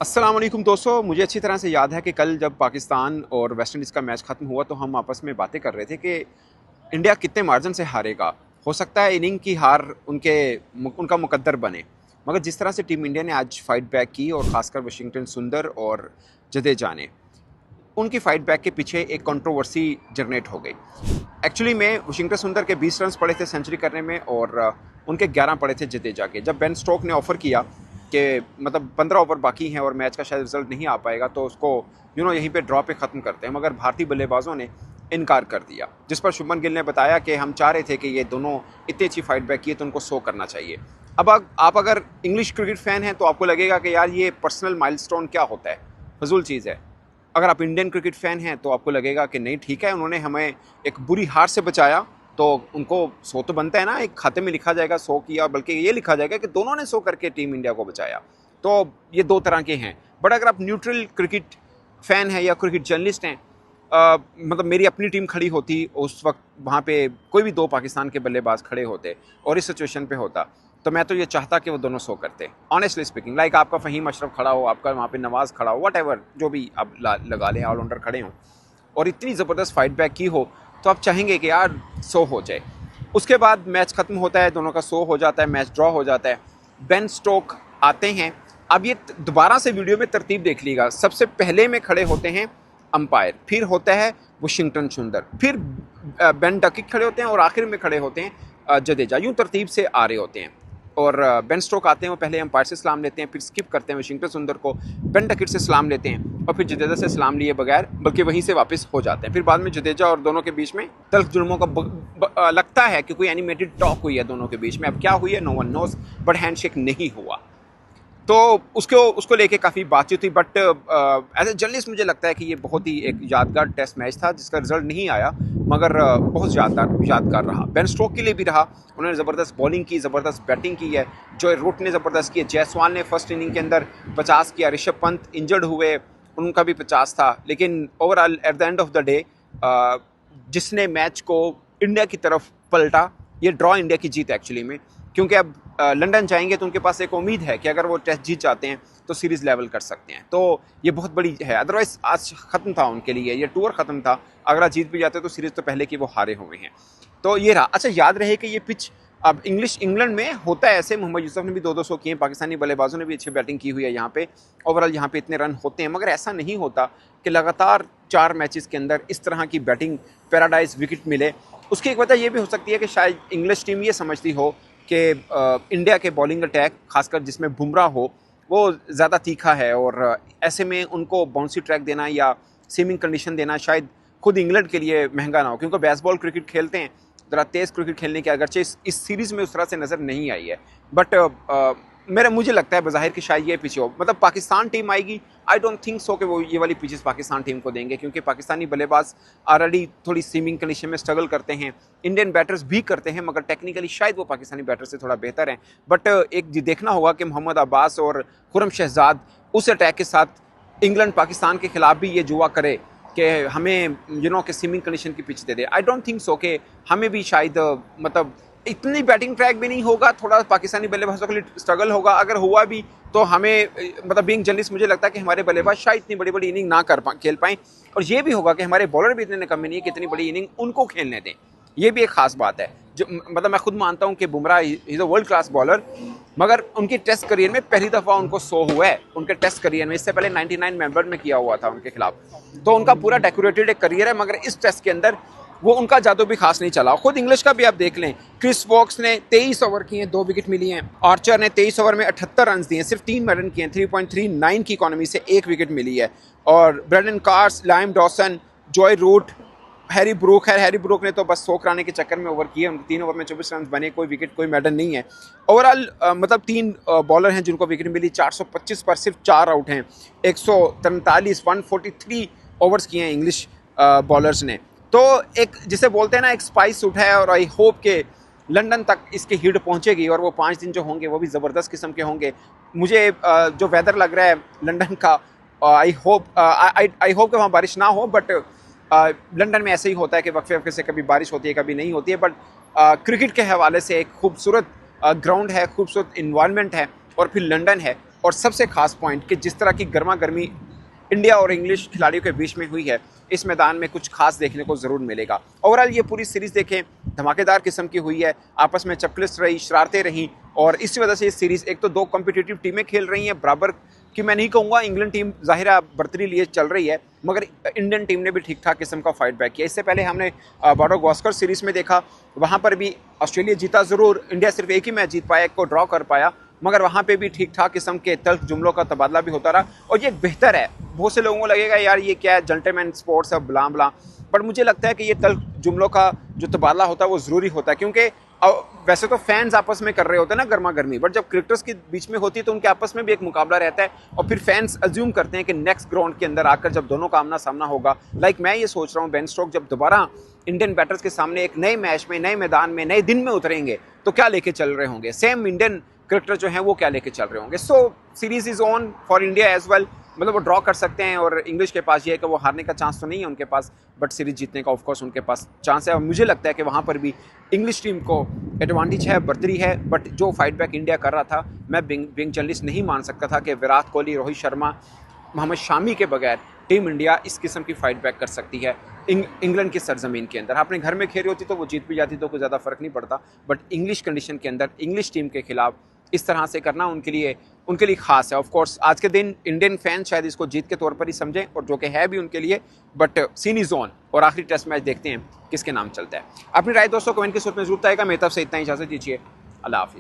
अस्सलाम वालेकुम दोस्तों, मुझे अच्छी तरह से याद है कि कल जब पाकिस्तान और वेस्ट इंडीज़ का मैच ख़त्म हुआ तो हम आपस में बातें कर रहे थे कि इंडिया कितने मार्जिन से हारेगा। हो सकता है इनिंग की हार उनका मुकद्दर बने, मगर जिस तरह से टीम इंडिया ने आज फाइट बैक की और ख़ासकर वाशिंगटन सुंदर और जडेजा ने, उनकी फाइट बैक के पीछे एक कंट्रोवर्सी जनरेट हो गई। एक्चुअली में वाशिंगटन सुंदर के 20 रन पड़े थे सेंचुरी करने में और उनके 11 पड़े थे जडेजा के। जब बेन स्टोक ने ऑफ़र किया कि मतलब 15 ओवर बाकी हैं और मैच का शायद रिजल्ट नहीं आ पाएगा तो उसको यहीं पे ड्रॉ पे ख़त्म करते हैं, मगर भारतीय बल्लेबाजों ने इनकार कर दिया, जिस पर शुभमन गिल ने बताया कि हम चाह रहे थे कि ये दोनों इतनी अच्छी फाइट बैक किए तो उनको 100 करना चाहिए। अब आप अगर इंग्लिश क्रिकेट फ़ैन हैं तो आपको लगेगा कि यार ये पर्सनल माइलस्टोन क्या होता है, फजूल चीज़ है। अगर आप इंडियन क्रिकेट फ़ैन हैं तो आपको लगेगा कि नहीं ठीक है, उन्होंने हमें एक बुरी हार से बचाया तो उनको 100 तो बनता है ना, एक खाते में लिखा जाएगा 100 किया, बल्कि ये लिखा जाएगा कि दोनों ने 100 करके टीम इंडिया को बचाया। तो ये दो तरह के हैं। बट अगर आप न्यूट्रल क्रिकेट फ़ैन हैं या क्रिकेट जर्नलिस्ट हैं, मतलब मेरी अपनी टीम खड़ी होती उस वक्त, वहाँ पे कोई भी दो पाकिस्तान के बल्लेबाज खड़े होते और इस सिचुएशन पे होता, तो मैं तो ये चाहता कि वो दोनों 100 करते। ऑनेस्टली स्पीकिंग, लाइक आपका फ़हीम अशरफ खड़ा हो, आपका वहाँ पे नवाज़ खड़ा हो, वट एवर जो भी आप लगा लें, ऑलराउंडर खड़े हों और इतनी ज़बरदस्त फाइट बैक की हो, तो आप चाहेंगे कि यार 100 हो जाए। उसके बाद मैच ख़त्म होता है, दोनों का 100 हो जाता है, मैच ड्रॉ हो जाता है। बेन स्टोक आते हैं। अब ये दोबारा से वीडियो में तरतीब देख लीजिएगा, सबसे पहले में खड़े होते हैं अंपायर, फिर होता है वाशिंगटन सुंदर, फिर बेन डकिट खड़े होते हैं और आखिर में खड़े होते हैं जडेजा। यूँ तरतीब से आ रहे होते हैं और बेन स्टोक आते हैं, वो पहले अंपायर से सलाम लेते हैं, फिर स्किप करते हैं वाशिंगटन सुंदर को, बेन डकिट से सलाम लेते हैं और फिर जडेजा से सलाम लिए बगैर बल्कि वहीं से वापस हो जाते हैं। फिर बाद में जडेजा और दोनों के बीच में तल्ख जुल्मों का लगता है कि कोई एनिमेटेड टॉक हुई है दोनों के बीच में। अब क्या हुई है no one knows, but handshake नहीं हुआ। तो उसको लेके काफ़ी बातचीत हुई। बट एज ए जर्नलिस्ट मुझे लगता है कि ये बहुत ही एक यादगार टेस्ट मैच था जिसका रिजल्ट नहीं आया, मगर बहुत यादगार रहा। बेन स्टोक के लिए भी रहा। उन्होंने ज़बरदस्त बॉलिंग की, ज़बरदस्त बैटिंग की है। जॉय रूट ने ज़बरदस्त की है। जायसवाल ने फर्स्ट इनिंग के अंदर 50 किया। ऋषभ पंत इंजर्ड हुए, उनका भी 50 था। लेकिन overall at the end of the day जिसने मैच को इंडिया की तरफ पलटा, ये ड्रॉ इंडिया की जीत एक्चुअली में, क्योंकि अब लंदन जाएंगे तो उनके पास एक उम्मीद है कि अगर वो टेस्ट जीत जाते हैं तो सीरीज़ लेवल कर सकते हैं। तो ये बहुत बड़ी है। अदरवाइज आज ख़त्म था उनके लिए, ये टूर ख़त्म था। अगर आज जीत भी जाते तो सीरीज़ तो पहले की वो हारे हुए हैं। तो ये रहा। अच्छा, याद रहे कि ये पिच अब इंग्लैंड में होता है ऐसे। मोहम्मद यूसुफ ने भी 200 किए, पाकिस्तानी बल्लेबाजों ने भी अच्छी बैटिंग की हुई है यहाँ पे। ओवरऑल यहाँ पे इतने रन होते हैं, मगर ऐसा नहीं होता कि लगातार 4 मैचेस के अंदर इस तरह की बैटिंग पैराडाइज विकेट मिले। उसकी एक वजह ये भी हो सकती है कि शायद इंग्लिश टीम ये समझती हो कि इंडिया के बॉलिंग अटैक, खासकर जिसमें बुमराह हो, वो ज़्यादा तीखा है और ऐसे में उनको बाउंसी ट्रैक देना या सीमिंग कंडीशन देना शायद खुद इंग्लैंड के लिए महंगा ना हो, क्योंकि बेसबॉल क्रिकेट खेलते हैं, ज़रा तेज़ क्रिकेट खेलने की अगरचे इस सीरीज़ में उस तरह से नज़र नहीं आई है। बट मुझे लगता है बज़ाहिर कि शायद ये पिच हो, मतलब पाकिस्तान टीम आएगी, आई डोंट थिंक सो कि वो ये वाली पिचेस पाकिस्तान टीम को देंगे, क्योंकि पाकिस्तानी बल्लेबाज ऑलरेडी थोड़ी सीमिंग कंडीशन में स्ट्रगल करते हैं। इंडियन बैटर्स भी करते हैं, मगर टेक्निकली शायद वो पाकिस्तानी बैटर से थोड़ा बेहतर हैं। बट एक देखना होगा कि मोहम्मद अब्बास और खुरम शहजाद उस अटैक के साथ इंग्लैंड पाकिस्तान के खिलाफ भी ये जुआ करे कि हमें कि सीमिंग कंडीशन की pitch they they. I don't think so कि हमें भी शायद मतलब इतनी बैटिंग ट्रैक भी नहीं होगा, थोड़ा पाकिस्तानी बल्लेबाजों के लिए स्ट्रगल होगा। अगर हुआ भी तो हमें मतलब बीइंग जर्नलिस्ट मुझे लगता है कि हमारे बल्लेबाज शायद इतनी बड़ी बड़ी इनिंग ना खेल पाएँ, और ये भी होगा कि हमारे बॉलर भी इतने निकम्मे नहीं है कि इतनी बड़ी इनिंग उनको खेलने दें। ये भी एक ख़ास बात है। जो मतलब मैं खुद मानता हूँ कि Bumrah is a world class bowler, मगर उनके टेस्ट करियर में पहली दफ़ा उनको 100 हुआ है उनके टेस्ट करियर में। इससे पहले 99 मेंबर में किया हुआ था उनके खिलाफ, तो उनका पूरा डेकोरेटेड एक करियर है, मगर इस टेस्ट के अंदर वो उनका जादू भी खास नहीं चला। खुद इंग्लिश का भी आप देख लें, क्रिस वॉक्स ने 23 ओवर किए, 2 विकेट मिली हैं। आर्चर ने 23 ओवर में 78 रन दिए, सिर्फ 3 रन किए, 3.39 की इकॉनमी से 1 विकेट मिली है। और Brendon Carse, Liam Dawson, Joe Root, Harry Brook ने तो बस 100 कराने के चक्कर में ओवर किए। 3 ओवर में 24 रन बने, कोई विकेट, कोई मेडल नहीं है। ओवरऑल मतलब 3 बॉलर हैं जिनको विकेट मिली। 425 पर सिर्फ 4 आउट हैं। 143 143 ओवर्स किए हैं इंग्लिश बॉलर्स ने। तो एक जिसे बोलते हैं ना, एक स्पाइस उठा है, और आई होप के लंदन तक इसकी हिट पहुंचेगी और वो 5 दिन जो होंगे वो भी ज़बरदस्त किस्म के होंगे। मुझे जो वेदर लग रहा है लंदन का, आई होप कि वहाँ बारिश ना हो, बट लंदन में ऐसे ही होता है कि वक्फे वक्फे से कभी बारिश होती है कभी नहीं होती है। बट क्रिकेट के हवाले से एक खूबसूरत ग्राउंड है, खूबसूरत इन्वायरमेंट है, और फिर लंदन है। और सबसे खास पॉइंट कि जिस तरह की गर्मा गर्मी इंडिया और इंग्लिश खिलाड़ियों के बीच में हुई है, इस मैदान में कुछ खास देखने को ज़रूर मिलेगा। ओवरऑल ये पूरी सीरीज़ देखें, धमाकेदार किस्म की हुई है, आपस में चपकलिस रही, शरारतें रहीं, और इसी वजह से ये सीरीज़, एक तो दो कॉम्पिटिटिव टीमें खेल रही हैं बराबर कि, मैं नहीं कहूँगा इंग्लैंड टीम ज़ाहिर है बर्तरी लिए चल रही है, मगर इंडियन टीम ने भी ठीक ठाक किस्म का फाइट बैक किया। इससे पहले हमने बॉर्डर गावस्कर सीरीज़ में देखा, वहाँ पर भी ऑस्ट्रेलिया जीता ज़रूर, इंडिया सिर्फ एक ही मैच जीत पाया, एक को ड्रॉ कर पाया, मगर वहाँ पे भी ठीक ठाक किस्म के तल्ख जुमलों का तबादला भी होता रहा, और ये बेहतर है। बहुत से लोगों को लगेगा यार ये क्या है, जेंटलमैन स्पोर्ट्स है, बला बला, पर मुझे लगता है कि ये तल्ख जुमलों का जो तबादला होता है वो ज़रूरी होता है, क्योंकि वैसे तो फैंस आपस में कर रहे होते हैं ना गर्मा गर्मी, बट जब क्रिकेटर्स के बीच में होती है तो उनके आपस में भी एक मुकाबला रहता है, और फिर फैंस अज्यूम करते हैं कि नेक्स्ट ग्राउंड के अंदर आकर जब दोनों का आमना सामना होगा, मैं ये सोच रहा हूँ बेन स्टोक्स जब दोबारा इंडियन बैटर्स के सामने एक नए मैच में, नए मैदान में, नए दिन में उतरेंगे तो क्या लेके चल रहे होंगे, सेम इंडियन क्रिकेटर जो हैं वो क्या लेके चल रहे होंगे। So series is on for India as well, मतलब वो ड्रॉ कर सकते हैं, और इंग्लिश के पास ये है कि वो हारने का चांस तो नहीं है उनके पास, बट सीरीज जीतने का ऑफकोर्स उनके पास चांस है, और मुझे लगता है कि वहाँ पर भी इंग्लिश टीम को एडवांटेज है, बर्तरी है। बट जो फाइट बैक इंडिया कर रहा था, मैं बिंग जर्नलिस्ट नहीं मान सकता था कि विराट कोहली, रोहित शर्मा, मोहम्मद शामी के बगैर टीम इंडिया इस किस्म की फाइट बैक कर सकती है इंग्लैंड की सरजमीन के अंदर। अपने घर में खेल रही होती तो वो जीत भी जाती तो कोई ज़्यादा फर्क नहीं पड़ता, बट इंग्लिश कंडीशन के अंदर इंग्लिश टीम के खिलाफ इस तरह से करना उनके लिए खास है। ऑफ कोर्स आज के दिन इंडियन फैंस शायद इसको जीत के तौर पर ही समझें, और जो कि है भी उनके लिए, बट सीन इज ऑन, और आखिरी टेस्ट मैच देखते हैं किसके नाम चलता है। अपनी राय दोस्तों कमेंट के सूत्र में जरूर आएगा। मेरी तरफ से इतना ही, इजाज़त दीजिए, अल्लाह हाफिज़।